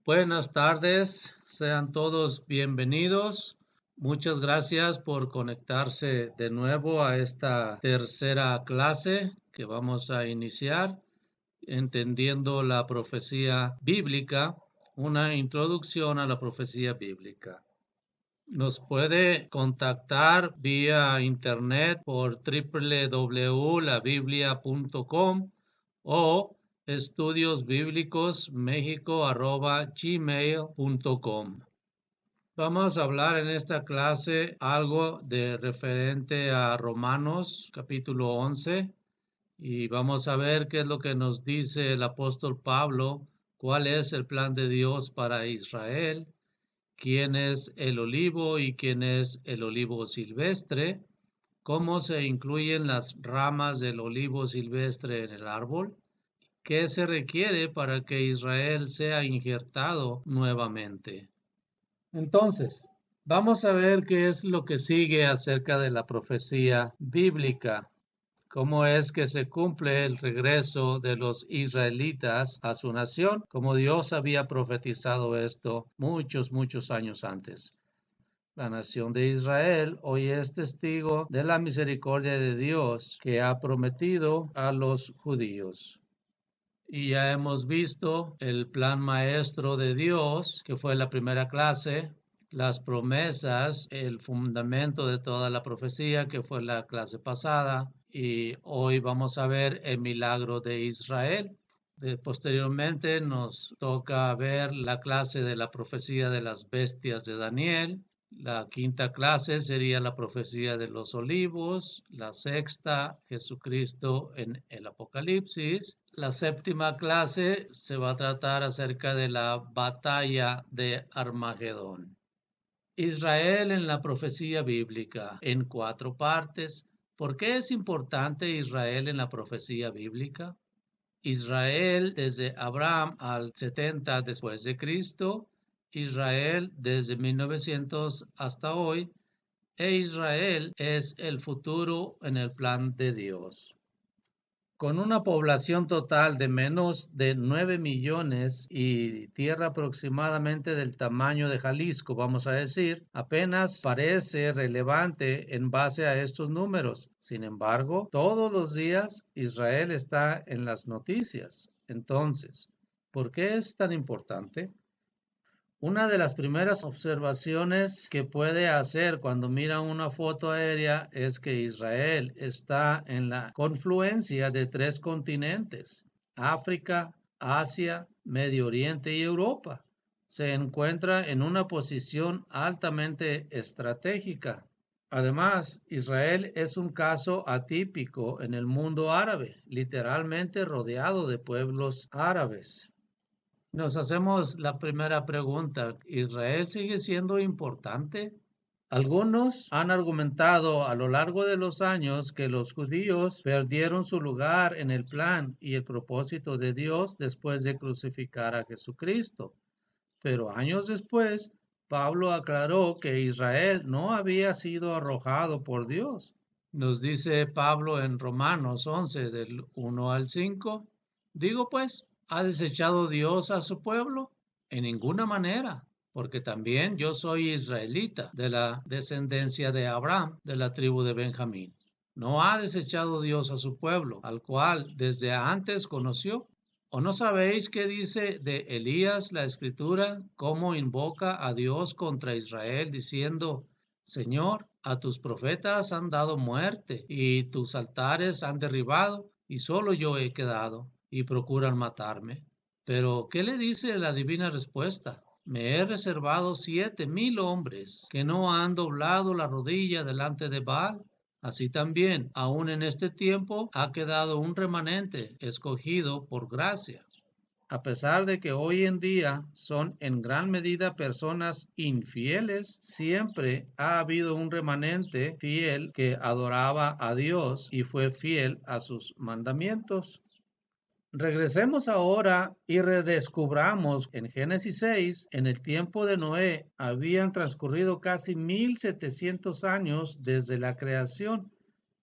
Buenas tardes, sean todos bienvenidos. Muchas gracias por conectarse de nuevo a esta tercera clase que vamos a iniciar, entendiendo la profecía bíblica, una introducción a la profecía bíblica. Nos puede contactar vía internet por www.labiblia.com o estudiosbiblicosmexico@gmail.com. Vamos a hablar en esta clase algo de referente a Romanos capítulo 11 y vamos a ver qué es lo que nos dice el apóstol Pablo, cuál es el plan de Dios para Israel, quién es el olivo y quién es el olivo silvestre, cómo se incluyen las ramas del olivo silvestre en el árbol, qué se requiere para que Israel sea injertado nuevamente. Entonces, vamos a ver qué es lo que sigue acerca de la profecía bíblica. ¿Cómo es que se cumple el regreso de los israelitas a su nación? Como Dios había profetizado esto muchos años antes. La nación de Israel hoy es testigo de la misericordia de Dios que ha prometido a los judíos. Y ya hemos visto el plan maestro de Dios, que fue la primera clase, las promesas, el fundamento de toda la profecía, que fue la clase pasada, y hoy vamos a ver el milagro de Israel. Posteriormente nos toca ver la clase de la profecía de las bestias de Daniel. La quinta clase sería la profecía de los olivos, la sexta, Jesucristo en el Apocalipsis. La séptima clase se va a tratar acerca de la batalla de Armagedón. Israel en la profecía bíblica en 4 partes. ¿Por qué es importante Israel en la profecía bíblica? Israel desde Abraham al 70 después de Cristo, Israel desde 1900 hasta hoy, e Israel es el futuro en el plan de Dios. Con una población total de menos de 9 millones y tierra aproximadamente del tamaño de Jalisco, vamos a decir, apenas parece relevante en base a estos números. Sin embargo, todos los días Israel está en las noticias. Entonces, ¿por qué es tan importante? Una de las primeras observaciones que puede hacer cuando mira una foto aérea es que Israel está en la confluencia de 3 continentes: África, Asia, Medio Oriente y Europa. Se encuentra en una posición altamente estratégica. Además, Israel es un caso atípico en el mundo árabe, literalmente rodeado de pueblos árabes. Nos hacemos la primera pregunta: ¿Israel sigue siendo importante? Algunos han argumentado a lo largo de los años que los judíos perdieron su lugar en el plan y el propósito de Dios después de crucificar a Jesucristo. Pero años después, Pablo aclaró que Israel no había sido arrojado por Dios. Nos dice Pablo en Romanos 11 del 1 al 5. Digo pues, ¿ha desechado Dios a su pueblo? En ninguna manera, porque también yo soy israelita, de la descendencia de Abraham, de la tribu de Benjamín. ¿No ha desechado Dios a su pueblo, al cual desde antes conoció? ¿O no sabéis qué dice de Elías la escritura, cómo invoca a Dios contra Israel, diciendo: Señor, a tus profetas han dado muerte y tus altares han derribado, y solo yo he quedado, y procuran matarme? Pero, ¿qué le dice la divina respuesta? Me he reservado 7,000 hombres que no han doblado la rodilla delante de Baal. Así también, aún en este tiempo, ha quedado un remanente escogido por gracia. A pesar de que hoy en día son en gran medida personas infieles, siempre ha habido un remanente fiel que adoraba a Dios y fue fiel a sus mandamientos. Regresemos ahora y redescubramos en Génesis 6, en el tiempo de Noé, habían transcurrido casi 1700 años desde la creación.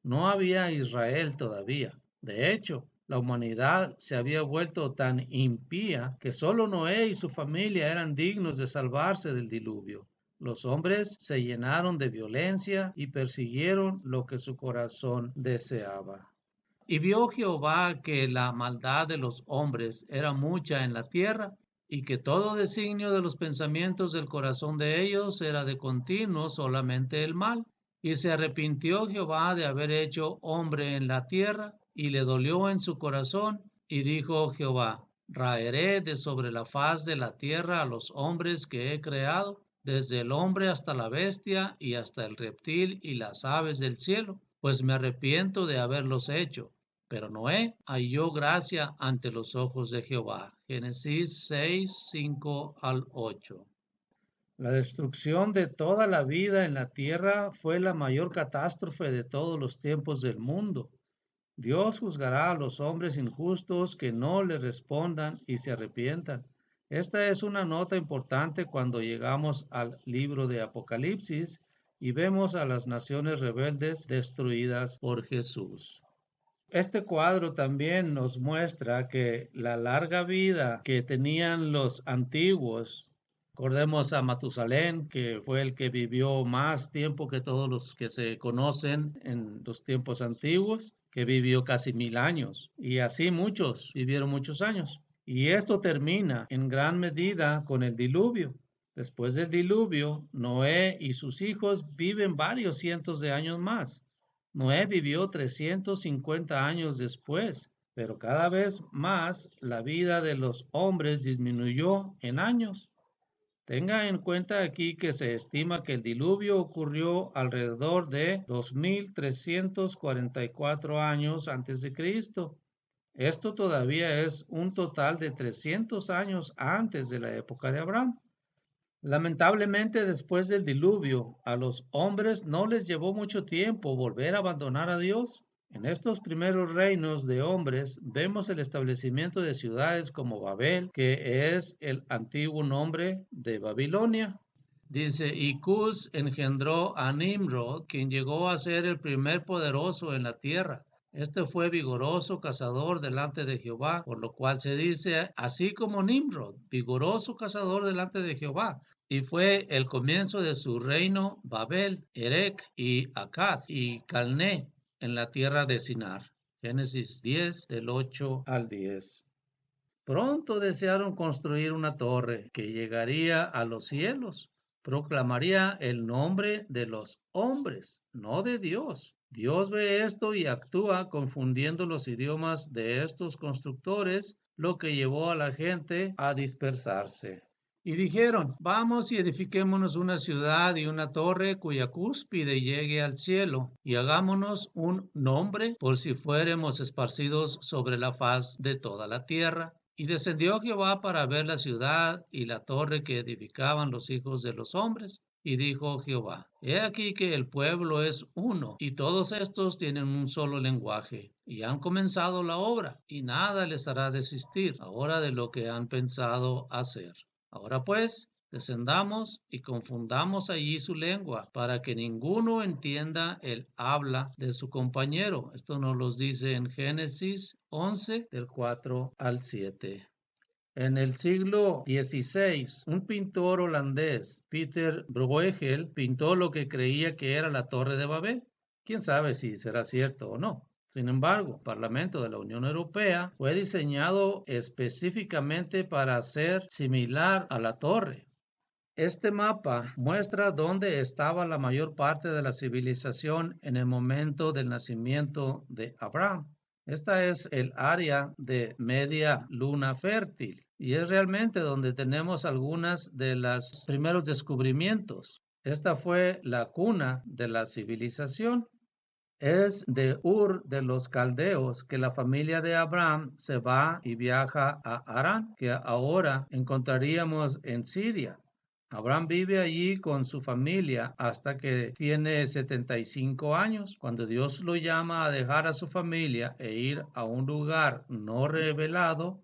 No había Israel todavía. De hecho, La humanidad se había vuelto tan impía que solo Noé y su familia eran dignos de salvarse del diluvio. Los hombres se llenaron de violencia y persiguieron lo que su corazón deseaba. Y vio Jehová que la maldad de los hombres era mucha en la tierra, y que todo designio de los pensamientos del corazón de ellos era de continuo solamente el mal. Y se arrepintió Jehová de haber hecho hombre en la tierra, y le dolió en su corazón, y dijo Jehová: raeré de sobre la faz de la tierra a los hombres que he creado, desde el hombre hasta la bestia y hasta el reptil y las aves del cielo, pues me arrepiento de haberlos hecho. Pero Noé halló gracia ante los ojos de Jehová. Génesis 6, 5 al 8. La destrucción de toda la vida en la tierra fue la mayor catástrofe de todos los tiempos del mundo. Dios juzgará a los hombres injustos que no le respondan y se arrepientan. Esta es una nota importante cuando llegamos al libro de Apocalipsis y vemos a las naciones rebeldes destruidas por Jesús. Este cuadro también nos muestra que la larga vida que tenían los antiguos, recordemos a Matusalén, que fue el que vivió más tiempo que todos los que se conocen en los tiempos antiguos, que vivió casi 1000 años, y así muchos vivieron muchos años. Y esto termina en gran medida con el diluvio. Después del diluvio, Noé y sus hijos viven varios cientos de años más. Noé vivió 350 años después, pero cada vez más la vida de los hombres disminuyó en años. Tenga en cuenta aquí que se estima que el diluvio ocurrió alrededor de 2344 años antes de Cristo. Esto todavía es un total de 300 años antes de la época de Abraham. Lamentablemente, después del diluvio, a los hombres no les llevó mucho tiempo volver a abandonar a Dios. En estos primeros reinos de hombres vemos el establecimiento de ciudades como Babel, que es el antiguo nombre de Babilonia. Dice, y Cus engendró a Nimrod, quien llegó a ser el primer poderoso en la tierra. Este fue vigoroso cazador delante de Jehová, por lo cual se dice, así como Nimrod, vigoroso cazador delante de Jehová. Y fue el comienzo de su reino Babel, Erec y Akkad y Calné en la tierra de Sinar. Génesis 10 del 8 al 10. Pronto desearon construir una torre que llegaría a los cielos. Proclamaría el nombre de los hombres, no de Dios. Dios ve esto y actúa confundiendo los idiomas de estos constructores, lo que llevó a la gente a dispersarse. Y dijeron, vamos y edifiquémonos una ciudad y una torre cuya cúspide llegue al cielo, y hagámonos un nombre por si fuéremos esparcidos sobre la faz de toda la tierra. Y descendió Jehová para ver la ciudad y la torre que edificaban los hijos de los hombres. Y dijo Jehová, he aquí que el pueblo es uno, y todos estos tienen un solo lenguaje, y han comenzado la obra, y nada les hará desistir ahora de lo que han pensado hacer. Ahora pues, descendamos y confundamos allí su lengua, para que ninguno entienda el habla de su compañero. Esto nos lo dice en Génesis 11, del 4 al 7. En el siglo XVI, un pintor holandés, Peter Bruegel, pintó lo que creía que era la Torre de Babel. Quién sabe si será cierto o no. Sin embargo, el Parlamento de la Unión Europea fue diseñado específicamente para ser similar a la torre. Este mapa muestra dónde estaba la mayor parte de la civilización en el momento del nacimiento de Abraham. Esta es el área de media luna fértil y es realmente donde tenemos algunas de los primeros descubrimientos. Esta fue la cuna de la civilización. Es de Ur de los Caldeos que la familia de Abraham se va y viaja a Harán, que ahora encontraríamos en Siria. Abraham vive allí con su familia hasta que tiene 75 años, cuando Dios lo llama a dejar a su familia e ir a un lugar no revelado.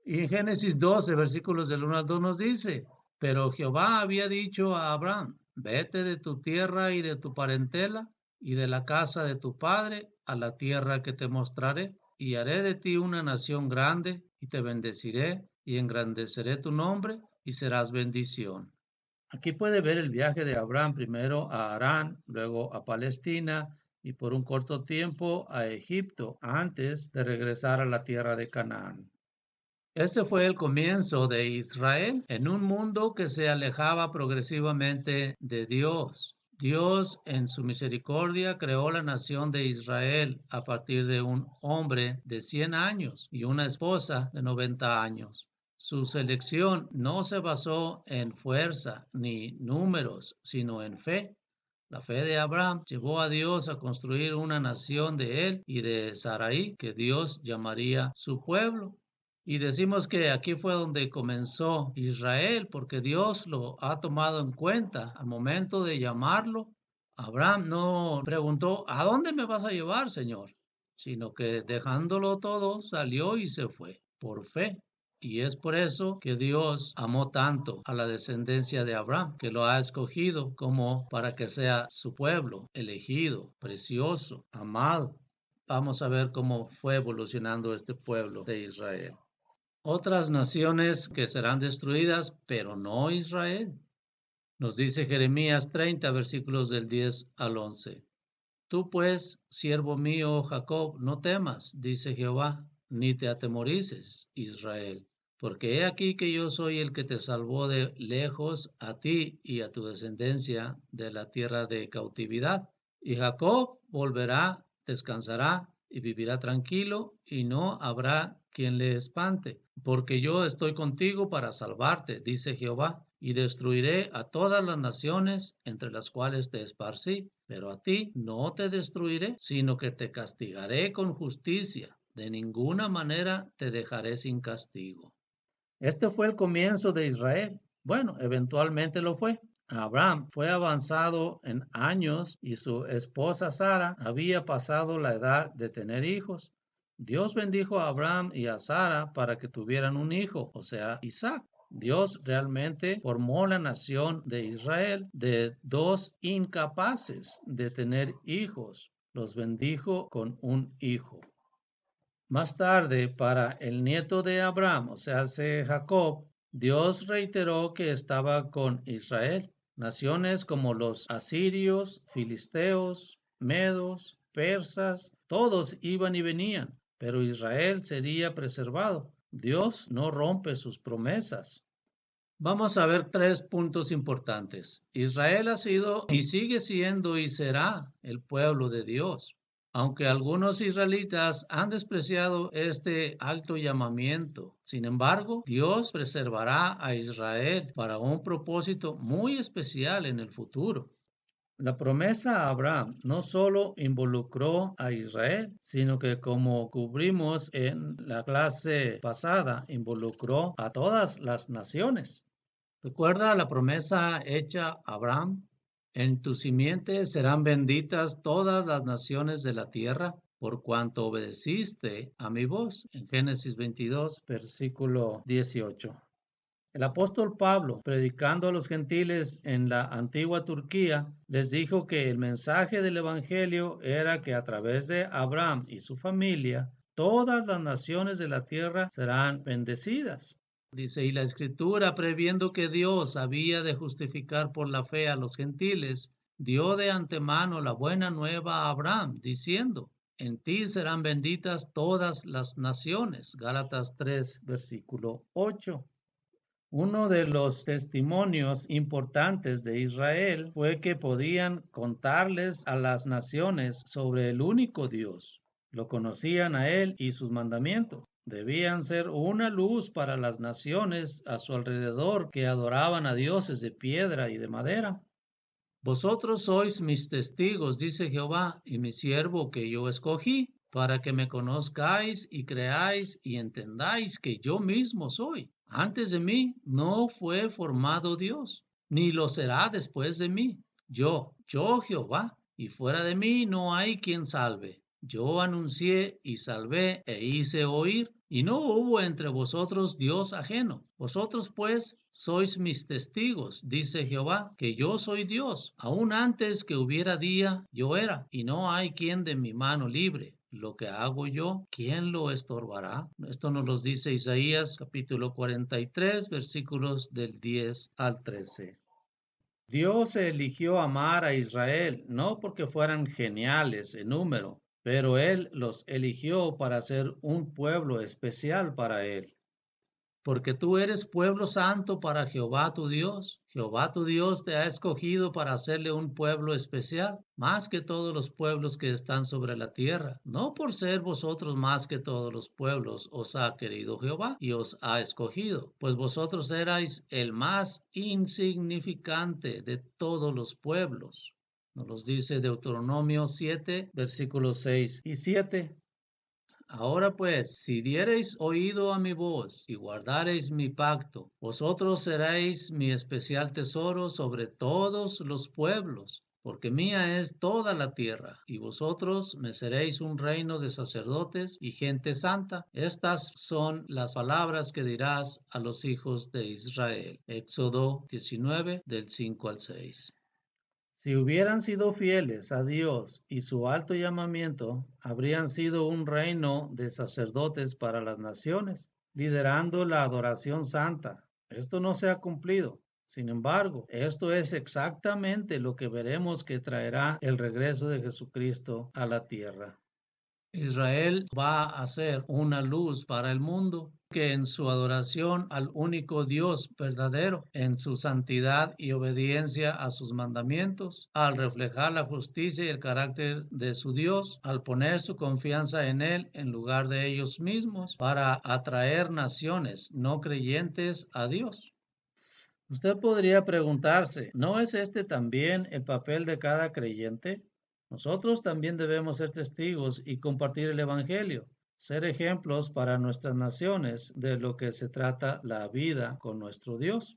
Y en Génesis 12, versículos del 1 al 2 nos dice, pero Jehová había dicho a Abraham, vete de tu tierra y de tu parentela y de la casa de tu padre a la tierra que te mostraré. y haré de ti una nación grande, y te bendeciré, y engrandeceré tu nombre, y serás bendición. Aquí puede ver el viaje de Abraham primero a Harán, luego a Palestina y por un corto tiempo a Egipto antes de regresar a la tierra de Canaán. Ese fue el comienzo de Israel en un mundo que se alejaba progresivamente de Dios. Dios en su misericordia creó la nación de Israel a partir de un hombre de 100 años y una esposa de 90 años. Su selección no se basó en fuerza ni números, sino en fe. La fe de Abraham llevó a Dios a construir una nación de él y de Sarai que Dios llamaría su pueblo. Y decimos que aquí fue donde comenzó Israel, porque Dios lo ha tomado en cuenta al momento de llamarlo. Abraham no preguntó, ¿a dónde me vas a llevar, Señor? Sino que dejándolo todo, salió y se fue por fe. Y es por eso que Dios amó tanto a la descendencia de Abraham, que lo ha escogido como para que sea su pueblo, elegido, precioso, amado. Vamos a ver cómo fue evolucionando este pueblo de Israel. Otras naciones que serán destruidas, pero no Israel. Nos dice Jeremías 30, versículos del 10 al 11. Tú pues, siervo mío Jacob, no temas, dice Jehová, ni te atemorices, Israel, porque he aquí que yo soy el que te salvó de lejos a ti y a tu descendencia de la tierra de cautividad. Y Jacob volverá, descansará y vivirá tranquilo, y no habrá quien le espante, porque yo estoy contigo para salvarte, dice Jehová, y destruiré a todas las naciones entre las cuales te esparcí, pero a ti no te destruiré, sino que te castigaré con justicia. De ninguna manera te dejaré sin castigo. Este fue el comienzo de Israel. Bueno, eventualmente lo fue. Abraham fue avanzado en años y su esposa Sara había pasado la edad de tener hijos. Dios bendijo a Abraham y a Sara para que tuvieran un hijo, o sea, Isaac. Dios realmente formó la nación de Israel de dos incapaces de tener hijos. Los bendijo con un hijo. Más tarde, para el nieto de Abraham, o sea, Jacob, Dios reiteró que estaba con Israel. Naciones como los asirios, filisteos, medos, persas, todos iban y venían, pero Israel sería preservado. Dios no rompe sus promesas. Vamos a ver tres puntos importantes. Israel ha sido y sigue siendo y será el pueblo de Dios. Aunque algunos israelitas han despreciado este alto llamamiento, sin embargo, Dios preservará a Israel para un propósito muy especial en el futuro. La promesa a Abraham no solo involucró a Israel, sino que como cubrimos en la clase pasada, involucró a todas las naciones. ¿Recuerda la promesa hecha a Abraham? En tu simiente serán benditas todas las naciones de la tierra, por cuanto obedeciste a mi voz. En Génesis 22, versículo 18. El apóstol Pablo, predicando a los gentiles en la antigua Turquía, les dijo que el mensaje del Evangelio era que a través de Abraham y su familia, todas las naciones de la tierra serán bendecidas. Dice, y la escritura, previendo que Dios había de justificar por la fe a los gentiles, dio de antemano la buena nueva a Abraham, diciendo, en ti serán benditas todas las naciones. Gálatas 3, versículo 8. Uno de los testimonios importantes de Israel fue que podían contarles a las naciones sobre el único Dios. Lo conocían a él y sus mandamientos. Debían ser una luz para las naciones a su alrededor que adoraban a dioses de piedra y de madera. Vosotros sois mis testigos, dice Jehová, y mi siervo que yo escogí, para que me conozcáis y creáis y entendáis que yo mismo soy. Antes de mí no fue formado Dios, ni lo será después de mí. Yo Jehová, y fuera de mí no hay quien salve. Yo anuncié y salvé e hice oír, y no hubo entre vosotros Dios ajeno. Vosotros pues sois mis testigos, dice Jehová, que yo soy Dios. Aún antes que hubiera día, yo era, y no hay quien de mi mano libre. Lo que hago yo, ¿quién lo estorbará? Esto nos lo dice Isaías capítulo 43, versículos del 10 al 13. Dios eligió amar a Israel, no porque fueran geniales en número, pero Él los eligió para ser un pueblo especial para Él. Porque tú eres pueblo santo para Jehová tu Dios. Jehová tu Dios te ha escogido para hacerle un pueblo especial, más que todos los pueblos que están sobre la tierra. No por ser vosotros más que todos los pueblos os ha querido Jehová y os ha escogido, pues vosotros erais el más insignificante de todos los pueblos. Nos los dice Deuteronomio 7, versículos 6 y 7. Ahora pues, si diereis oído a mi voz y guardareis mi pacto, vosotros seréis mi especial tesoro sobre todos los pueblos, porque mía es toda la tierra, y vosotros me seréis un reino de sacerdotes y gente santa. Estas son las palabras que dirás a los hijos de Israel. Éxodo 19, del 5 al 6. Si hubieran sido fieles a Dios y su alto llamamiento, habrían sido un reino de sacerdotes para las naciones, liderando la adoración santa. Esto no se ha cumplido. Sin embargo, esto es exactamente lo que veremos que traerá el regreso de Jesucristo a la tierra. Israel va a ser una luz para el mundo, que en su adoración al único Dios verdadero, en su santidad y obediencia a sus mandamientos, al reflejar la justicia y el carácter de su Dios, al poner su confianza en Él en lugar de ellos mismos, para atraer naciones no creyentes a Dios. Usted podría preguntarse, ¿no es este también el papel de cada creyente? Nosotros también debemos ser testigos y compartir el Evangelio, ser ejemplos para nuestras naciones de lo que se trata la vida con nuestro Dios.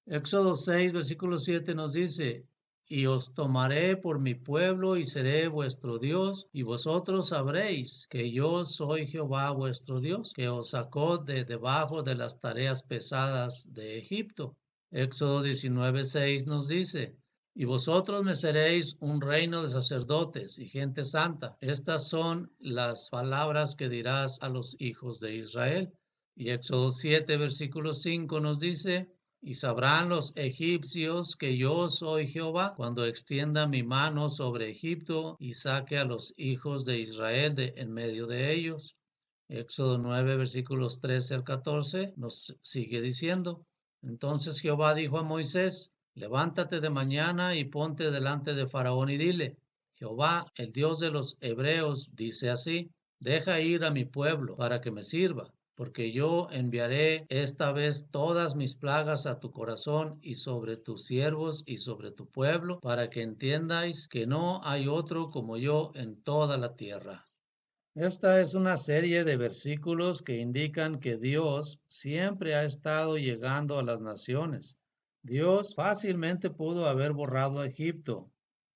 Éxodo 6, versículo 7 nos dice, y os tomaré por mi pueblo y seré vuestro Dios, y vosotros sabréis que yo soy Jehová vuestro Dios, que os sacó de debajo de las tareas pesadas de Egipto. Éxodo 19, 6 nos dice, y vosotros me seréis un reino de sacerdotes y gente santa. Estas son las palabras que dirás a los hijos de Israel. Y Éxodo 7, versículo 5 nos dice, y sabrán los egipcios que yo soy Jehová cuando extienda mi mano sobre Egipto y saque a los hijos de Israel de en medio de ellos. Éxodo 9, versículos 13 al 14 nos sigue diciendo, entonces Jehová dijo a Moisés, levántate de mañana y ponte delante de Faraón y dile, Jehová, el Dios de los hebreos, dice así, deja ir a mi pueblo para que me sirva, porque yo enviaré esta vez todas mis plagas a tu corazón y sobre tus siervos y sobre tu pueblo, para que entiendáis que no hay otro como yo en toda la tierra. Esta es una serie de versículos que indican que Dios siempre ha estado llegando a las naciones. Dios fácilmente pudo haber borrado a Egipto.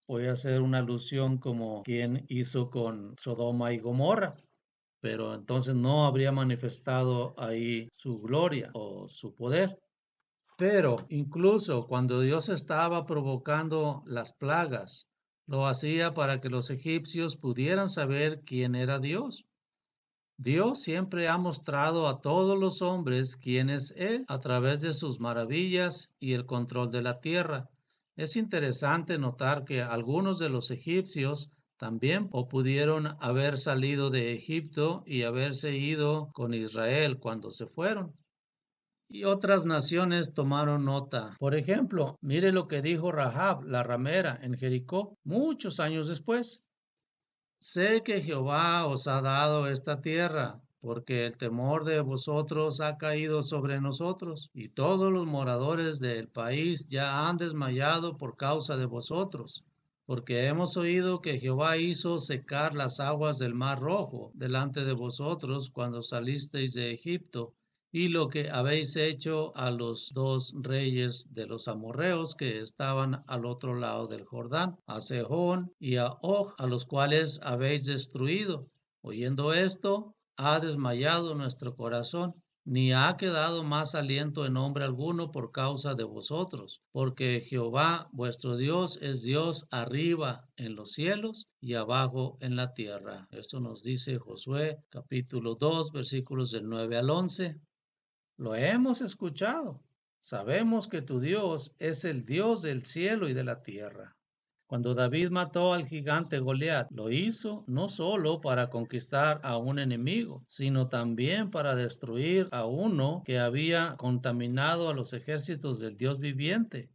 Voy a hacer una alusión como quien hizo con Sodoma y Gomorra, pero entonces no habría manifestado ahí su gloria o su poder. Pero incluso cuando Dios estaba provocando las plagas, lo hacía para que los egipcios pudieran saber quién era Dios. Dios siempre ha mostrado a todos los hombres quién es Él a través de sus maravillas y el control de la tierra. Es interesante notar que algunos de los egipcios también o pudieron haber salido de Egipto y haberse ido con Israel cuando se fueron. Y otras naciones tomaron nota. Por ejemplo, mire lo que dijo Rahab, la ramera, en Jericó, muchos años después. Sé que Jehová os ha dado esta tierra, porque el temor de vosotros ha caído sobre nosotros, y todos los moradores del país ya han desmayado por causa de vosotros. Porque hemos oído que Jehová hizo secar las aguas del mar rojo delante de vosotros cuando salisteis de Egipto, y lo que habéis hecho a los dos reyes de los amorreos que estaban al otro lado del Jordán, a Sehón y a Og, a los cuales habéis destruido. Oyendo esto, ha desmayado nuestro corazón, ni ha quedado más aliento en hombre alguno por causa de vosotros, porque Jehová vuestro Dios es Dios arriba en los cielos y abajo en la tierra. Esto nos dice Josué capítulo 2 versículos del 9 al 11. Lo hemos escuchado. Sabemos que tu Dios es el Dios del cielo y de la tierra. Cuando David mató al gigante Goliat, lo hizo no solo para conquistar a un enemigo, sino también para destruir a uno que había contaminado a los ejércitos del Dios viviente.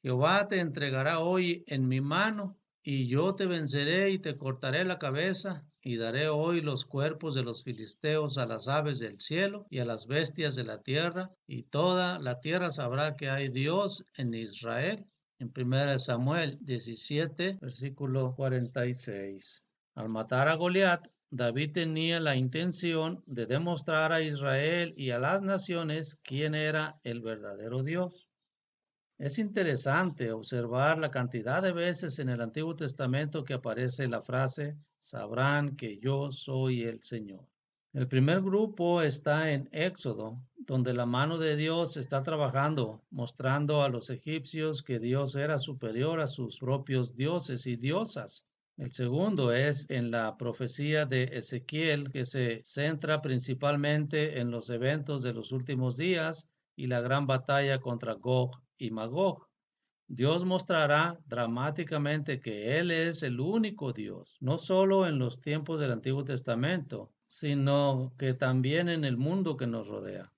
Jehová te entregará hoy en mi mano, y yo te venceré y te cortaré la cabeza, y daré hoy los cuerpos de los filisteos a las aves del cielo y a las bestias de la tierra, y toda la tierra sabrá que hay Dios en Israel. En 1 Samuel 17, versículo 46. Al matar a Goliat, David tenía la intención de demostrar a Israel y a las naciones quién era el verdadero Dios. Es interesante observar la cantidad de veces en el Antiguo Testamento que aparece la frase, sabrán que yo soy el Señor. El primer grupo está en Éxodo, donde la mano de Dios está trabajando, mostrando a los egipcios que Dios era superior a sus propios dioses y diosas. El segundo es en la profecía de Ezequiel, que se centra principalmente en los eventos de los últimos días y la gran batalla contra Gog y Magog. Dios mostrará dramáticamente que Él es el único Dios, no solo en los tiempos del Antiguo Testamento, sino que también en el mundo que nos rodea.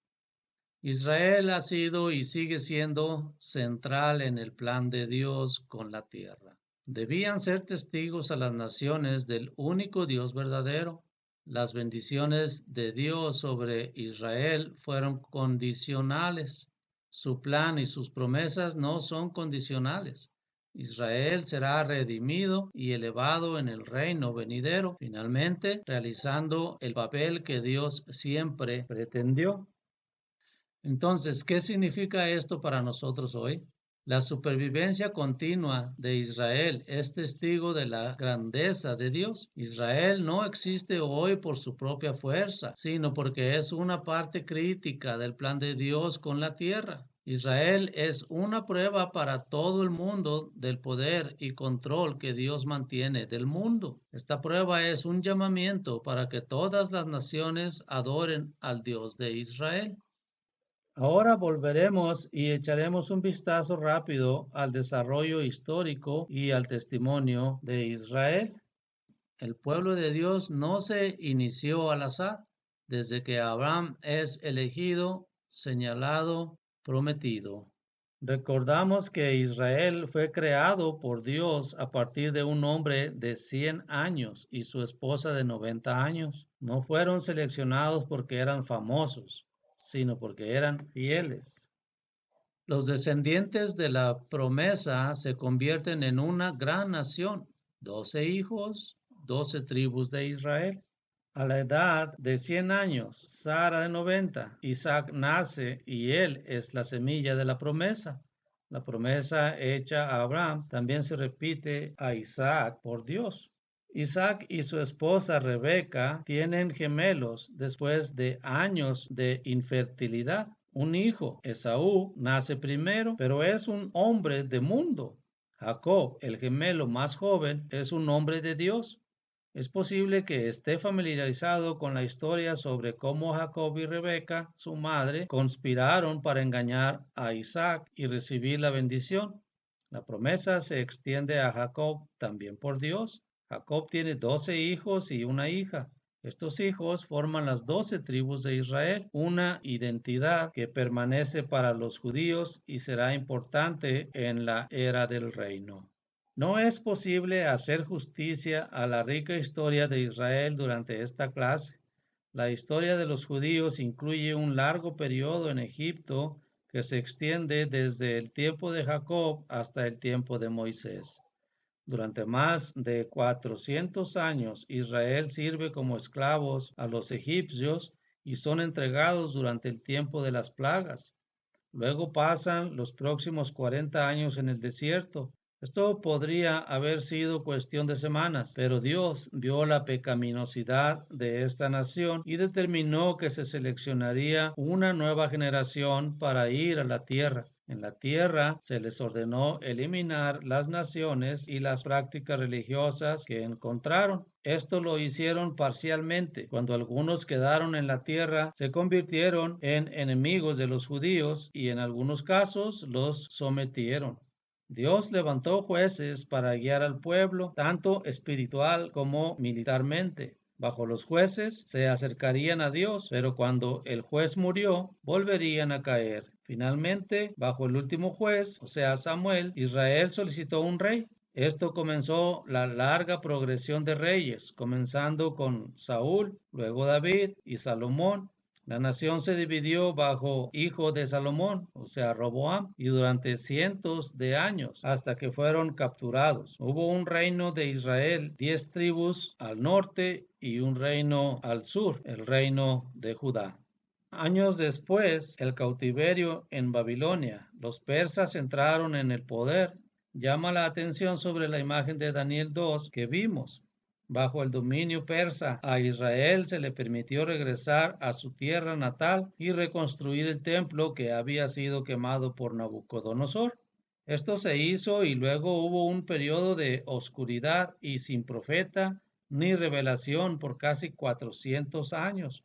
Israel ha sido y sigue siendo central en el plan de Dios con la tierra. Debían ser testigos a las naciones del único Dios verdadero. Las bendiciones de Dios sobre Israel fueron condicionales. Su plan y sus promesas no son condicionales. Israel será redimido y elevado en el reino venidero, finalmente realizando el papel que Dios siempre pretendió. Entonces, ¿qué significa esto para nosotros hoy? La supervivencia continua de Israel es testigo de la grandeza de Dios. Israel no existe hoy por su propia fuerza, sino porque es una parte crítica del plan de Dios con la tierra. Israel es una prueba para todo el mundo del poder y control que Dios mantiene del mundo. Esta prueba es un llamamiento para que todas las naciones adoren al Dios de Israel. Ahora volveremos y echaremos un vistazo rápido al desarrollo histórico y al testimonio de Israel. El pueblo de Dios no se inició al azar. Desde que Abraham es elegido, señalado, prometido. Recordamos que Israel fue creado por Dios a partir de un hombre de 100 años y su esposa de 90 años. No fueron seleccionados porque eran famosos, sino porque eran fieles. Los descendientes de la promesa se convierten en una gran nación, 12 hijos, 12 tribus de Israel. A la edad de 100 años, Sara de 90, Isaac nace y él es la semilla de la promesa. La promesa hecha a Abraham también se repite a Isaac por Dios. Isaac y su esposa Rebeca tienen gemelos después de años de infertilidad. Un hijo, Esaú, nace primero, pero es un hombre de mundo. Jacob, el gemelo más joven, es un hombre de Dios. Es posible que esté familiarizado con la historia sobre cómo Jacob y Rebeca, su madre, conspiraron para engañar a Isaac y recibir la bendición. La promesa se extiende a Jacob también por Dios. Jacob tiene 12 hijos y una hija. Estos hijos forman las 12 tribus de Israel, una identidad que permanece para los judíos y será importante en la era del reino. No es posible hacer justicia a la rica historia de Israel durante esta clase. La historia de los judíos incluye un largo periodo en Egipto que se extiende desde el tiempo de Jacob hasta el tiempo de Moisés. Durante más de 400 años, Israel sirve como esclavos a los egipcios y son entregados durante el tiempo de las plagas. Luego pasan los próximos 40 años en el desierto, Esto podría haber sido cuestión de semanas, pero Dios vio la pecaminosidad de esta nación y determinó que se seleccionaría una nueva generación para ir a la tierra. En la tierra se les ordenó eliminar las naciones y las prácticas religiosas que encontraron. Esto lo hicieron parcialmente. Cuando algunos quedaron en la tierra, se convirtieron en enemigos de los judíos y en algunos casos los sometieron. Dios levantó jueces para guiar al pueblo, tanto espiritual como militarmente. Bajo los jueces se acercarían a Dios, pero cuando el juez murió, volverían a caer. Finalmente, bajo el último juez, o sea, Samuel, Israel solicitó un rey. Esto comenzó la larga progresión de reyes, comenzando con Saúl, luego David y Salomón. La nación se dividió bajo hijo de Salomón, o sea, Roboam, y durante cientos de años, hasta que fueron capturados. Hubo un reino de Israel, 10 tribus al norte y un reino al sur, el reino de Judá. Años después, el cautiverio en Babilonia. Los persas entraron en el poder. Llama la atención sobre la imagen de Daniel 2 que vimos. Bajo el dominio persa, a Israel se le permitió regresar a su tierra natal y reconstruir el templo que había sido quemado por Nabucodonosor. Esto se hizo y luego hubo un periodo de oscuridad y sin profeta ni revelación por casi 400 años.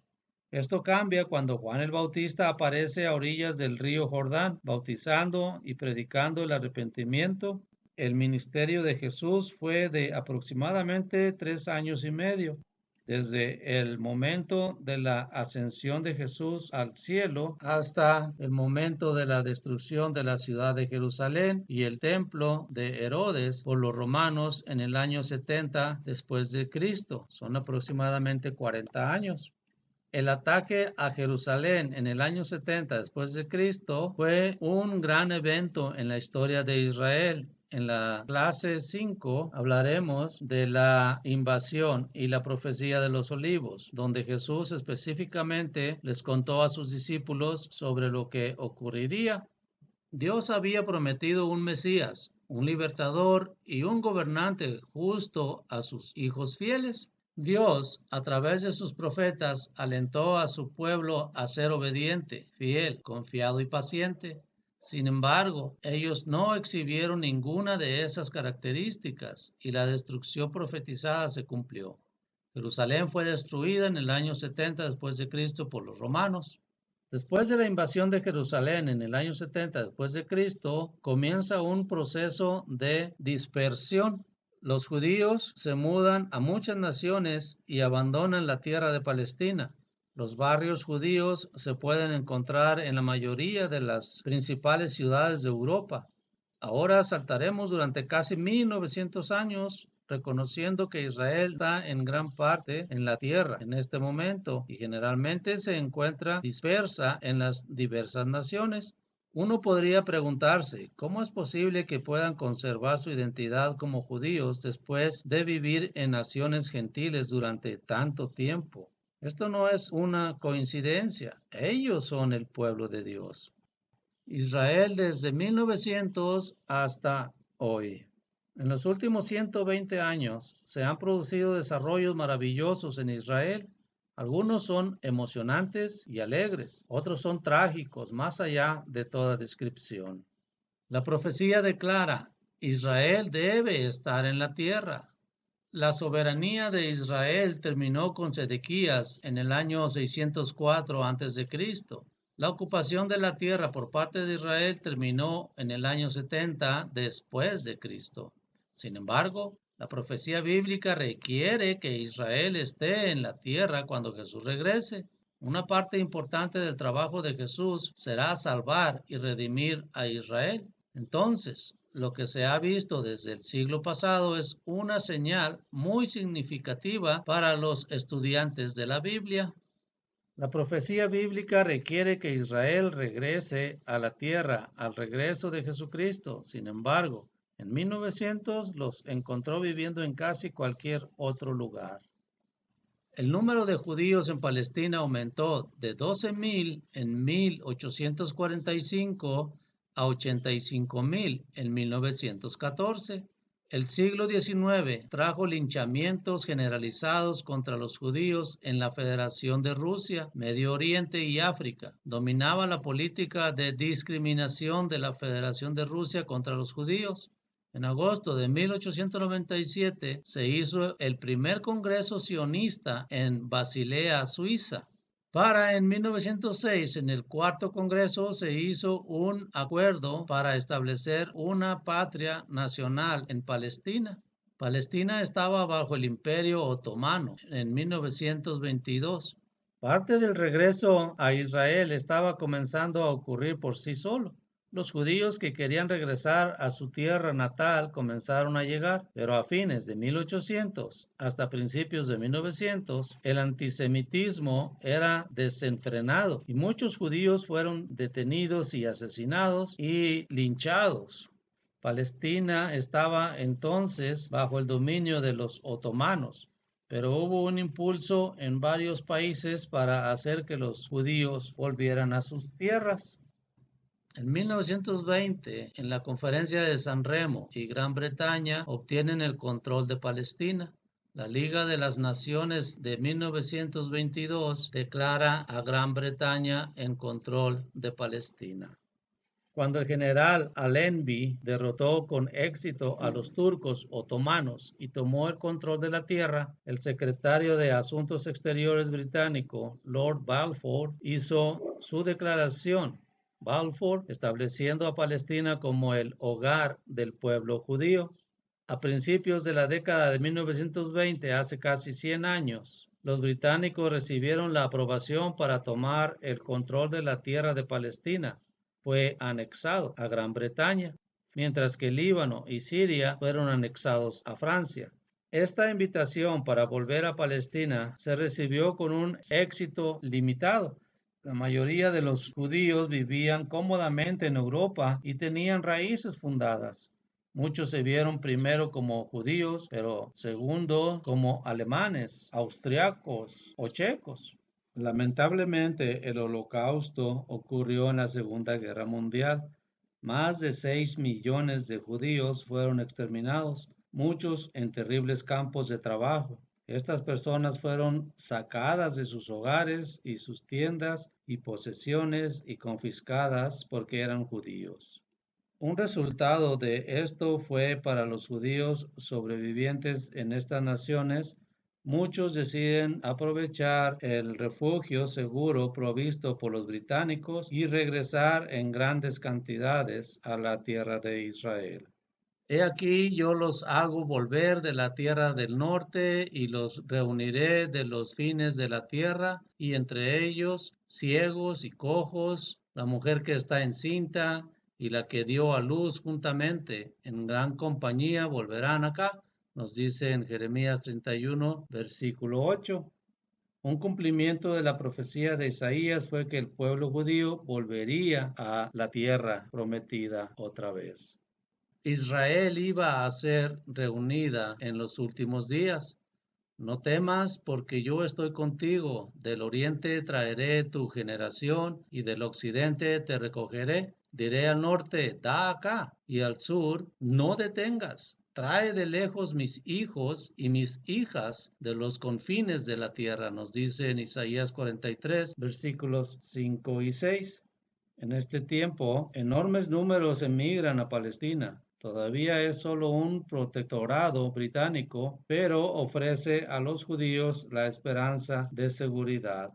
Esto cambia cuando Juan el Bautista aparece a orillas del río Jordán, bautizando y predicando el arrepentimiento. El ministerio de Jesús fue de aproximadamente 3 años y medio, desde el momento de la ascensión de Jesús al cielo hasta el momento de la destrucción de la ciudad de Jerusalén y el templo de Herodes por los romanos en el año 70 después de Cristo. Son aproximadamente 40 años. El ataque a Jerusalén en el año 70 después de Cristo fue un gran evento en la historia de Israel. En la clase 5 hablaremos de la invasión y la profecía de los olivos, donde Jesús específicamente les contó a sus discípulos sobre lo que ocurriría. Dios había prometido un Mesías, un libertador y un gobernante justo a sus hijos fieles. Dios, a través de sus profetas, alentó a su pueblo a ser obediente, fiel, confiado y paciente. Sin embargo, ellos no exhibieron ninguna de esas características y la destrucción profetizada se cumplió. Jerusalén fue destruida en el año 70 después de Cristo por los romanos. Después de la invasión de Jerusalén en el año 70 después de Cristo, comienza un proceso de dispersión. Los judíos se mudan a muchas naciones y abandonan la tierra de Palestina. Los barrios judíos se pueden encontrar en la mayoría de las principales ciudades de Europa. Ahora saltaremos durante casi 1900 años reconociendo que Israel está en gran parte en la tierra en este momento y generalmente se encuentra dispersa en las diversas naciones. Uno podría preguntarse, ¿cómo es posible que puedan conservar su identidad como judíos después de vivir en naciones gentiles durante tanto tiempo? Esto no es una coincidencia. Ellos son el pueblo de Dios. Israel desde 1900 hasta hoy. En los últimos 120 años se han producido desarrollos maravillosos en Israel. Algunos son emocionantes y alegres, otros son trágicos, más allá de toda descripción. La profecía declara, Israel debe estar en la tierra. La soberanía de Israel terminó con Sedequías en el año 604 a.C. La ocupación de la tierra por parte de Israel terminó en el año 70 después de Cristo. Sin embargo, la profecía bíblica requiere que Israel esté en la tierra cuando Jesús regrese. Una parte importante del trabajo de Jesús será salvar y redimir a Israel. Entonces, lo que se ha visto desde el siglo pasado es una señal muy significativa para los estudiantes de la Biblia. La profecía bíblica requiere que Israel regrese a la tierra al regreso de Jesucristo. Sin embargo, en 1900 los encontró viviendo en casi cualquier otro lugar. El número de judíos en Palestina aumentó de 12,000 en 1845 a 85,000 en 1914. El siglo XIX trajo linchamientos generalizados contra los judíos en la Federación de Rusia, Medio Oriente y África. Dominaba la política de discriminación de la Federación de Rusia contra los judíos. En agosto de 1897 se hizo el primer congreso sionista en Basilea, Suiza. En 1906, en el cuarto congreso, se hizo un acuerdo para establecer una patria nacional en Palestina. Palestina estaba bajo el Imperio Otomano en 1922. Parte del regreso a Israel estaba comenzando a ocurrir por sí solo. Los judíos que querían regresar a su tierra natal comenzaron a llegar, pero a fines de 1800 hasta principios de 1900, el antisemitismo era desenfrenado y muchos judíos fueron detenidos y asesinados y linchados. Palestina estaba entonces bajo el dominio de los otomanos, pero hubo un impulso en varios países para hacer que los judíos volvieran a sus tierras. En 1920, en la Conferencia de San Remo y Gran Bretaña obtienen el control de Palestina. La Liga de las Naciones de 1922 declara a Gran Bretaña en control de Palestina. Cuando el general Allenby derrotó con éxito a los turcos otomanos y tomó el control de la tierra, el secretario de Asuntos Exteriores británico, Lord Balfour, hizo su declaración. Balfour estableciendo a Palestina como el hogar del pueblo judío. A principios de la década de 1920, hace casi 100 años, los británicos recibieron la aprobación para tomar el control de la tierra de Palestina. Fue anexado a Gran Bretaña, mientras que Líbano y Siria fueron anexados a Francia. Esta invitación para volver a Palestina se recibió con un éxito limitado. La mayoría de los judíos vivían cómodamente en Europa y tenían raíces fundadas. Muchos se vieron primero como judíos, pero segundo como alemanes, austriacos o checos. Lamentablemente, el Holocausto ocurrió en la Segunda Guerra Mundial. Más de 6 millones de judíos fueron exterminados, muchos en terribles campos de trabajo. Estas personas fueron sacadas de sus hogares y sus tiendas y posesiones y confiscadas porque eran judíos. Un resultado de esto fue para los judíos sobrevivientes en estas naciones, muchos deciden aprovechar el refugio seguro provisto por los británicos y regresar en grandes cantidades a la tierra de Israel. He aquí yo los hago volver de la tierra del norte y los reuniré de los fines de la tierra, y entre ellos ciegos y cojos, la mujer que está encinta y la que dio a luz juntamente en gran compañía volverán acá, nos dice en Jeremías 31, versículo 8. Un cumplimiento de la profecía de Isaías fue que el pueblo judío volvería a la tierra prometida otra vez. Israel iba a ser reunida en los últimos días. No temas, porque yo estoy contigo. Del oriente traeré tu generación, y del occidente te recogeré. Diré al norte, da acá, y al sur, no detengas. Trae de lejos mis hijos y mis hijas de los confines de la tierra, nos dice en Isaías 43, versículos 5 y 6. En este tiempo, enormes números emigran a Palestina. Todavía es solo un protectorado británico, pero ofrece a los judíos la esperanza de seguridad.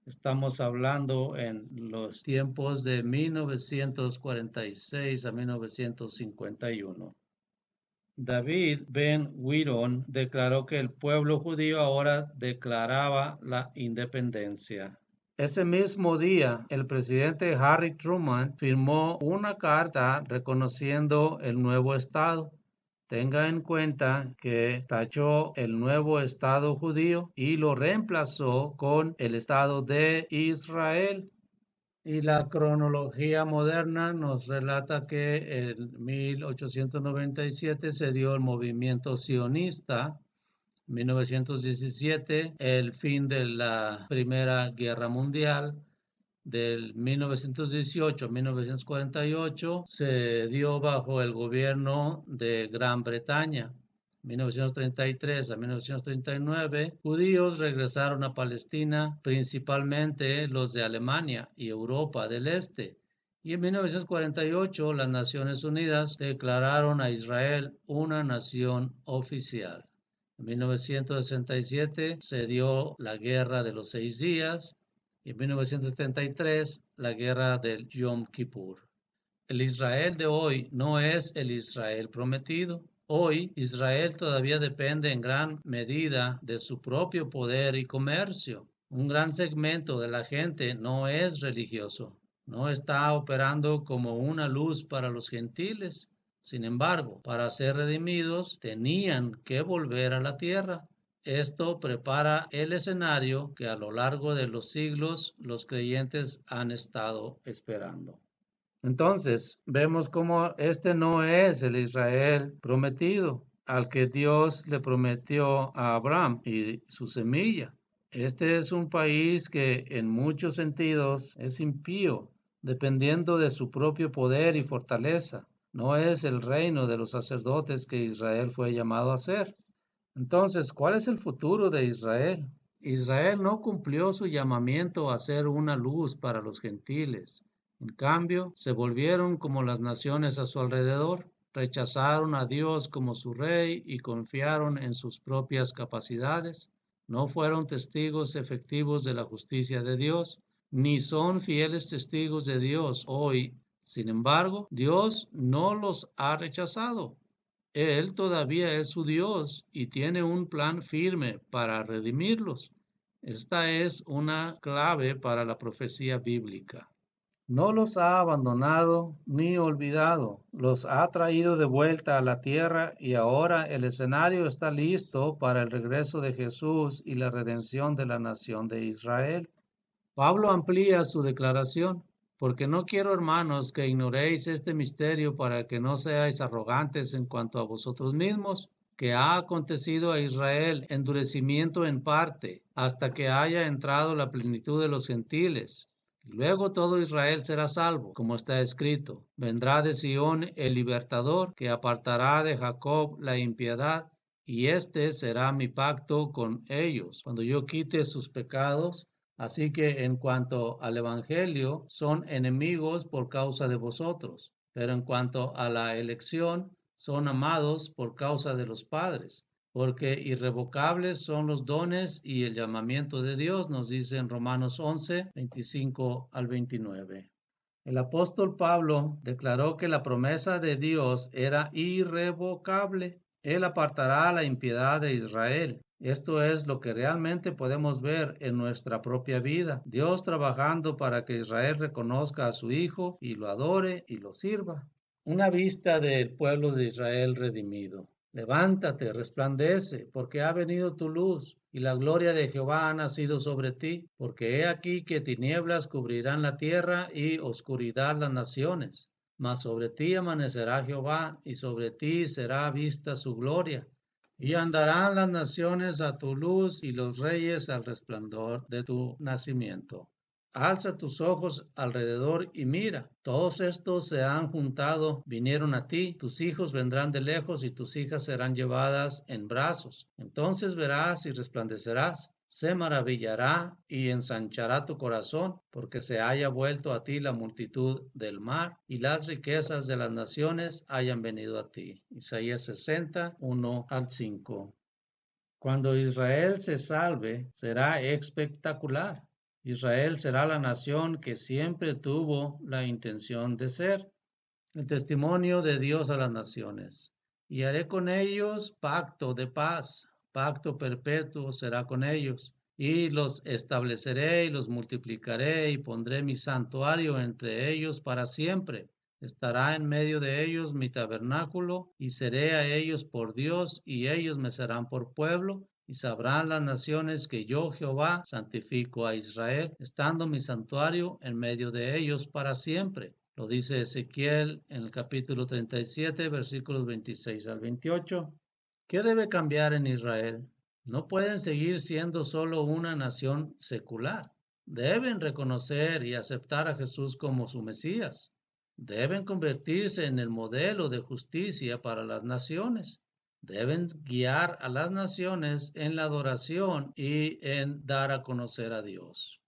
Estamos hablando en los tiempos de 1946 a 1951. David Ben Gurion declaró que el pueblo judío ahora declaraba la independencia. Ese mismo día, el presidente Harry Truman firmó una carta reconociendo el nuevo Estado. Tenga en cuenta que tachó el nuevo Estado judío y lo reemplazó con el Estado de Israel. Y la cronología moderna nos relata que en 1897 se dio el movimiento sionista. 1917, el fin de la Primera Guerra Mundial. del 1918 a 1948 se dio bajo el gobierno de Gran Bretaña. 1933 a 1939, judíos regresaron a Palestina, principalmente los de Alemania y Europa del Este. Y en 1948 las Naciones Unidas declararon a Israel una nación oficial. En 1967 se dio la Guerra de los 6 Días y en 1973 la Guerra del Yom Kippur. El Israel de hoy no es el Israel prometido. Hoy Israel todavía depende en gran medida de su propio poder y comercio. Un gran segmento de la gente no es religioso, no está operando como una luz para los gentiles. Sin embargo, para ser redimidos tenían que volver a la tierra. Esto prepara el escenario que a lo largo de los siglos los creyentes han estado esperando. Entonces, vemos cómo este no es el Israel prometido, al que Dios le prometió a Abraham y su semilla. Este es un país que en muchos sentidos es impío, dependiendo de su propio poder y fortaleza. No es el reino de los sacerdotes que Israel fue llamado a ser. Entonces, ¿cuál es el futuro de Israel? Israel no cumplió su llamamiento a ser una luz para los gentiles. En cambio, se volvieron como las naciones a su alrededor, rechazaron a Dios como su rey y confiaron en sus propias capacidades. No fueron testigos efectivos de la justicia de Dios, ni son fieles testigos de Dios hoy. Sin embargo, Dios no los ha rechazado. Él todavía es su Dios y tiene un plan firme para redimirlos. Esta es una clave para la profecía bíblica. No los ha abandonado ni olvidado, los ha traído de vuelta a la tierra y ahora el escenario está listo para el regreso de Jesús y la redención de la nación de Israel. Pablo amplía su declaración, porque no quiero, hermanos, que ignoréis este misterio para que no seáis arrogantes en cuanto a vosotros mismos, que ha acontecido a Israel endurecimiento en parte, hasta que haya entrado la plenitud de los gentiles. Y luego todo Israel será salvo, como está escrito. Vendrá de Sión el libertador, que apartará de Jacob la impiedad, y este será mi pacto con ellos, cuando yo quite sus pecados. Así que en cuanto al Evangelio, son enemigos por causa de vosotros, pero en cuanto a la elección, son amados por causa de los padres, porque irrevocables son los dones y el llamamiento de Dios, nos dice en Romanos 11, 25 al 29. El apóstol Pablo declaró que la promesa de Dios era irrevocable. Él apartará la impiedad de Israel. Esto es lo que realmente podemos ver en nuestra propia vida. Dios trabajando para que Israel reconozca a su Hijo y lo adore y lo sirva. Una vista del pueblo de Israel redimido. Levántate, resplandece, porque ha venido tu luz, y la gloria de Jehová ha nacido sobre ti, porque he aquí que tinieblas cubrirán la tierra y oscuridad las naciones. Mas sobre ti amanecerá Jehová, y sobre ti será vista su gloria. Y andarán las naciones a tu luz, y los reyes al resplandor de tu nacimiento. Alza tus ojos alrededor y mira, todos estos se han juntado, vinieron a ti, tus hijos vendrán de lejos y tus hijas serán llevadas en brazos. Entonces verás y resplandecerás, se maravillará y ensanchará tu corazón, porque se haya vuelto a ti la multitud del mar y las riquezas de las naciones hayan venido a ti. Isaías 60, 1 al 5. Cuando Israel se salve, será espectacular. Israel será la nación que siempre tuvo la intención de ser, el testimonio de Dios a las naciones. Y haré con ellos pacto de paz, pacto perpetuo será con ellos. Y los estableceré y los multiplicaré y pondré mi santuario entre ellos para siempre. Estará en medio de ellos mi tabernáculo y seré a ellos por Dios y ellos me serán por pueblo y sabrán las naciones que yo Jehová santifico a Israel, estando mi santuario en medio de ellos para siempre. Lo dice Ezequiel en el capítulo 37, versículos 26 al 28. ¿Qué debe cambiar en Israel? No pueden seguir siendo solo una nación secular. Deben reconocer y aceptar a Jesús como su Mesías. Deben convertirse en el modelo de justicia para las naciones. Deben guiar a las naciones en la adoración y en dar a conocer a Dios.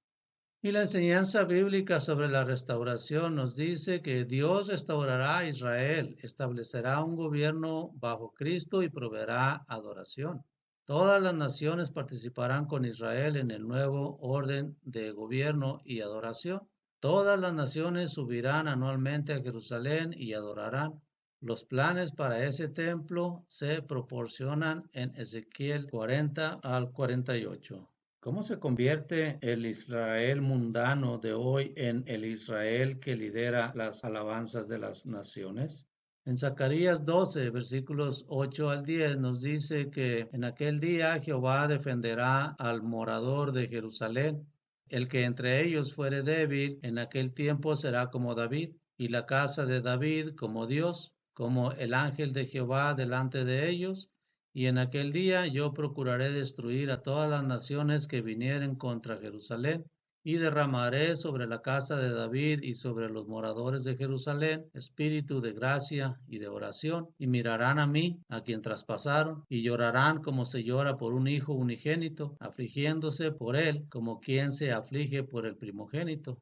Y la enseñanza bíblica sobre la restauración nos dice que Dios restaurará a Israel, establecerá un gobierno bajo Cristo y proveerá adoración. Todas las naciones participarán con Israel en el nuevo orden de gobierno y adoración. Todas las naciones subirán anualmente a Jerusalén y adorarán. Los planes para ese templo se proporcionan en Ezequiel 40 al 48. ¿Cómo se convierte el Israel mundano de hoy en el Israel que lidera las alabanzas de las naciones? En Zacarías 12, versículos 8 al 10 nos dice que en aquel día Jehová defenderá al morador de Jerusalén. El que entre ellos fuere débil, en aquel tiempo será como David, y la casa de David como Dios, como el ángel de Jehová delante de ellos. Y en aquel día yo procuraré destruir a todas las naciones que vinieren contra Jerusalén, y derramaré sobre la casa de David y sobre los moradores de Jerusalén espíritu de gracia y de oración, y mirarán a mí, a quien traspasaron, y llorarán como se llora por un hijo unigénito, afligiéndose por él como quien se aflige por el primogénito.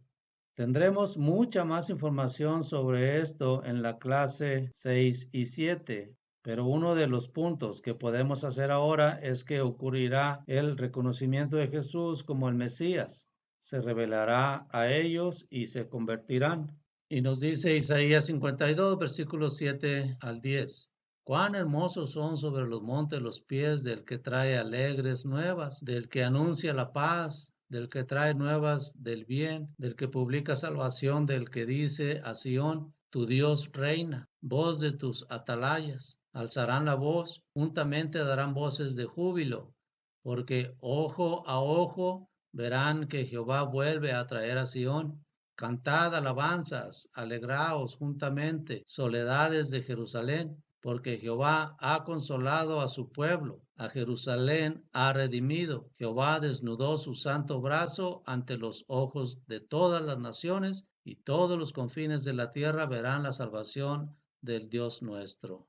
Tendremos mucha más información sobre esto en la clase 6 y 7, pero uno de los puntos que podemos hacer ahora es que ocurrirá el reconocimiento de Jesús como el Mesías. Se revelará a ellos y se convertirán. Y nos dice Isaías 52, versículos 7 al 10. Cuán hermosos son sobre los montes los pies del que trae alegres nuevas, del que anuncia la paz, del que trae nuevas del bien, del que publica salvación, del que dice a Sión, tu Dios reina, voz de tus atalayas. Alzarán la voz, juntamente darán voces de júbilo, porque ojo a ojo verán que Jehová vuelve a traer a Sión. Cantad alabanzas, alegraos juntamente, soledades de Jerusalén, porque Jehová ha consolado a su pueblo, a Jerusalén ha redimido. Jehová desnudó su santo brazo ante los ojos de todas las naciones, y todos los confines de la tierra verán la salvación del Dios nuestro.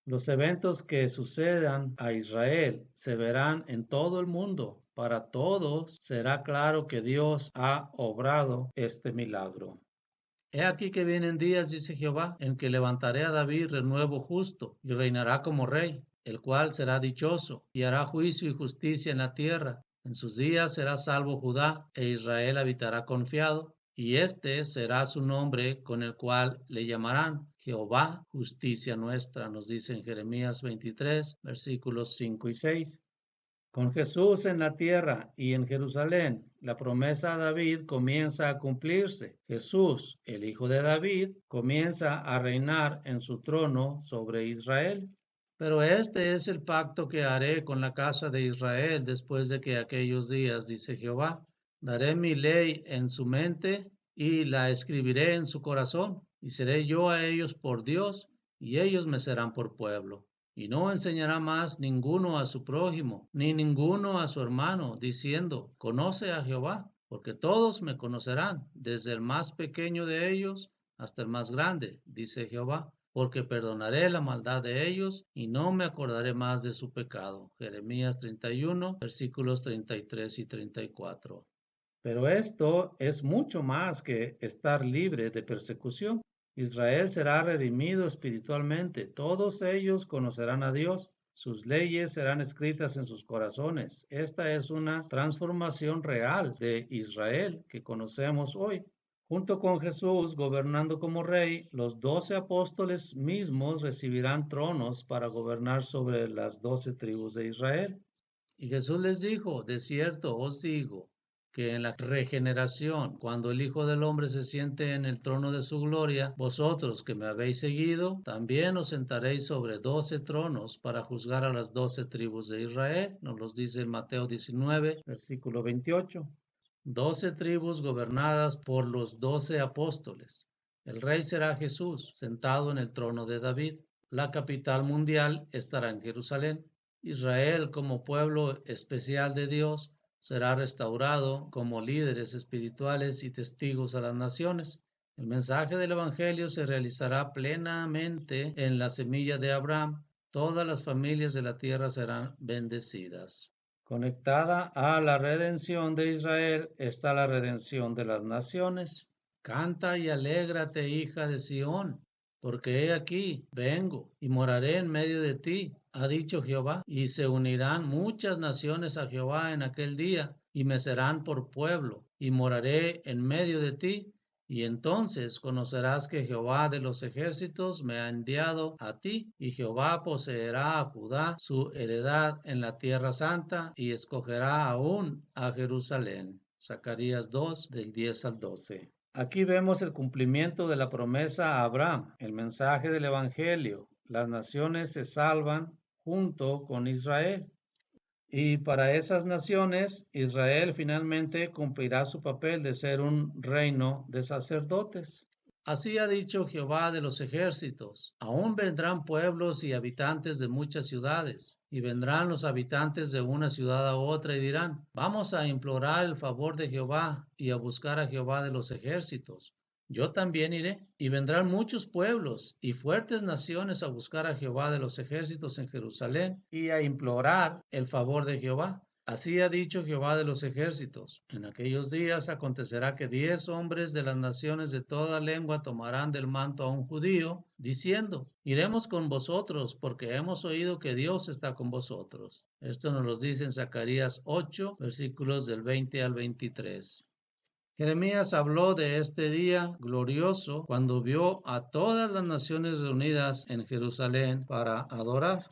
Los eventos que sucedan a Israel se verán en todo el mundo. Para todos será claro que Dios ha obrado este milagro. He aquí que vienen días, dice Jehová, en que levantaré a David renuevo justo, y reinará como rey, el cual será dichoso, y hará juicio y justicia en la tierra. En sus días será salvo Judá, e Israel habitará confiado, y este será su nombre con el cual le llamarán Jehová, justicia nuestra, nos dice en Jeremías 23, versículos 5 y 6. Con Jesús en la tierra y en Jerusalén, la promesa a David comienza a cumplirse. Jesús, el hijo de David, comienza a reinar en su trono sobre Israel. Pero este es el pacto que haré con la casa de Israel después de que aquellos días, dice Jehová. Daré mi ley en su mente y la escribiré en su corazón, y seré yo a ellos por Dios, y ellos me serán por pueblo. Y no enseñará más ninguno a su prójimo, ni ninguno a su hermano, diciendo, conoce a Jehová, porque todos me conocerán, desde el más pequeño de ellos hasta el más grande, dice Jehová, porque perdonaré la maldad de ellos y no me acordaré más de su pecado. Jeremías 31, versículos 33 y 34. Pero esto es mucho más que estar libre de persecución. Israel será redimido espiritualmente. Todos ellos conocerán a Dios. Sus leyes serán escritas en sus corazones. Esta es una transformación real de Israel que conocemos hoy. Junto con Jesús gobernando como rey, los 12 apóstoles mismos recibirán tronos para gobernar sobre las 12 tribus de Israel. Y Jesús les dijo, de cierto os digo, que en la regeneración, cuando el Hijo del Hombre se siente en el trono de su gloria, vosotros que me habéis seguido, también os sentaréis sobre 12 tronos para juzgar a las 12 tribus de Israel. Nos los dice en Mateo 19, versículo 28. 12 tribus gobernadas por los 12 apóstoles. El rey será Jesús, sentado en el trono de David. La capital mundial estará en Jerusalén. Israel como pueblo especial de Dios será restaurado como líderes espirituales y testigos a las naciones. El mensaje del Evangelio se realizará plenamente en la semilla de Abraham. Todas las familias de la tierra serán bendecidas. Conectada a la redención de Israel está la redención de las naciones. Canta y alégrate, hija de Sión, porque he aquí, vengo y moraré en medio de ti, ha dicho Jehová, y se unirán muchas naciones a Jehová en aquel día, y me serán por pueblo, y moraré en medio de ti, y entonces conocerás que Jehová de los ejércitos me ha enviado a ti, y Jehová poseerá a Judá su heredad en la tierra santa, y escogerá aún a Jerusalén. Zacarías 2, del 10 al 12. Aquí vemos el cumplimiento de la promesa a Abraham, el mensaje del Evangelio. Las naciones se salvan junto con Israel. Y para esas naciones, Israel finalmente cumplirá su papel de ser un reino de sacerdotes. Así ha dicho Jehová de los ejércitos, aún vendrán pueblos y habitantes de muchas ciudades, y vendrán los habitantes de una ciudad a otra y dirán, vamos a implorar el favor de Jehová y a buscar a Jehová de los ejércitos. Yo también iré, y vendrán muchos pueblos y fuertes naciones a buscar a Jehová de los ejércitos en Jerusalén y a implorar el favor de Jehová. Así ha dicho Jehová de los ejércitos. En aquellos días acontecerá que 10 hombres de las naciones de toda lengua tomarán del manto a un judío, diciendo, iremos con vosotros, porque hemos oído que Dios está con vosotros. Esto nos lo dice en Zacarías 8, versículos del 20 al 23. Jeremías habló de este día glorioso cuando vio a todas las naciones reunidas en Jerusalén para adorar.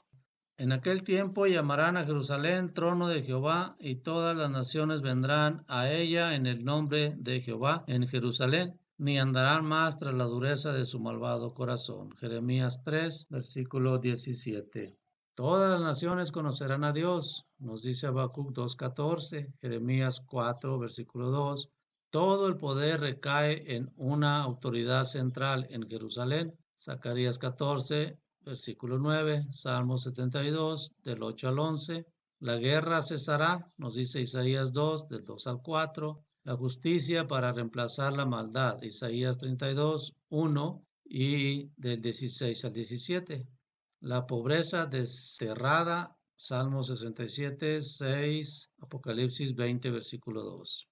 En aquel tiempo llamarán a Jerusalén trono de Jehová, y todas las naciones vendrán a ella en el nombre de Jehová en Jerusalén, ni andarán más tras la dureza de su malvado corazón. Jeremías 3, versículo 17. Todas las naciones conocerán a Dios, nos dice Habacuc 2:14, Jeremías 4, versículo 2. Todo el poder recae en una autoridad central en Jerusalén. Zacarías 14, versículo 9, Salmo 72, del 8 al 11. La guerra cesará, nos dice Isaías 2, del 2 al 4. La justicia para reemplazar la maldad, Isaías 32, 1 y del 16 al 17. La pobreza desterrada, Salmo 67, 6, Apocalipsis 20, versículo 2.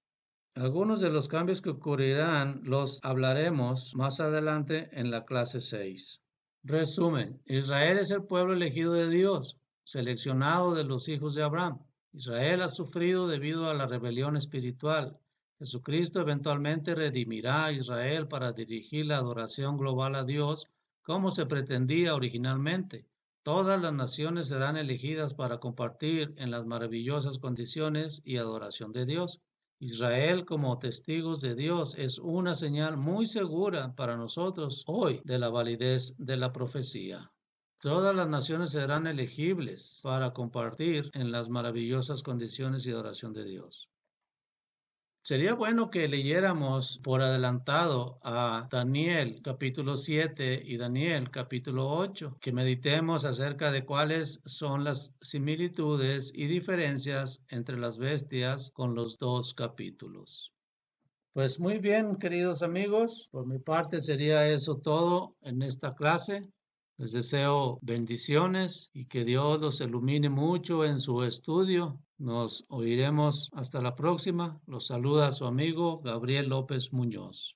Algunos de los cambios que ocurrirán los hablaremos más adelante en la clase 6. Resumen: Israel es el pueblo elegido de Dios, seleccionado de los hijos de Abraham. Israel ha sufrido debido a la rebelión espiritual. Jesucristo eventualmente redimirá a Israel para dirigir la adoración global a Dios como se pretendía originalmente. Todas las naciones serán elegidas para compartir en las maravillosas condiciones y adoración de Dios. Israel como testigos de Dios es una señal muy segura para nosotros hoy de la validez de la profecía. Todas las naciones serán elegibles para compartir en las maravillosas condiciones y adoración de Dios. Sería bueno que leyéramos por adelantado a Daniel capítulo 7 y Daniel capítulo 8, que meditemos acerca de cuáles son las similitudes y diferencias entre las bestias con los dos capítulos. Pues muy bien, queridos amigos, por mi parte sería eso todo en esta clase. Les deseo bendiciones y que Dios los ilumine mucho en su estudio. Nos oiremos hasta la próxima. Los saluda su amigo Gabriel López Muñoz.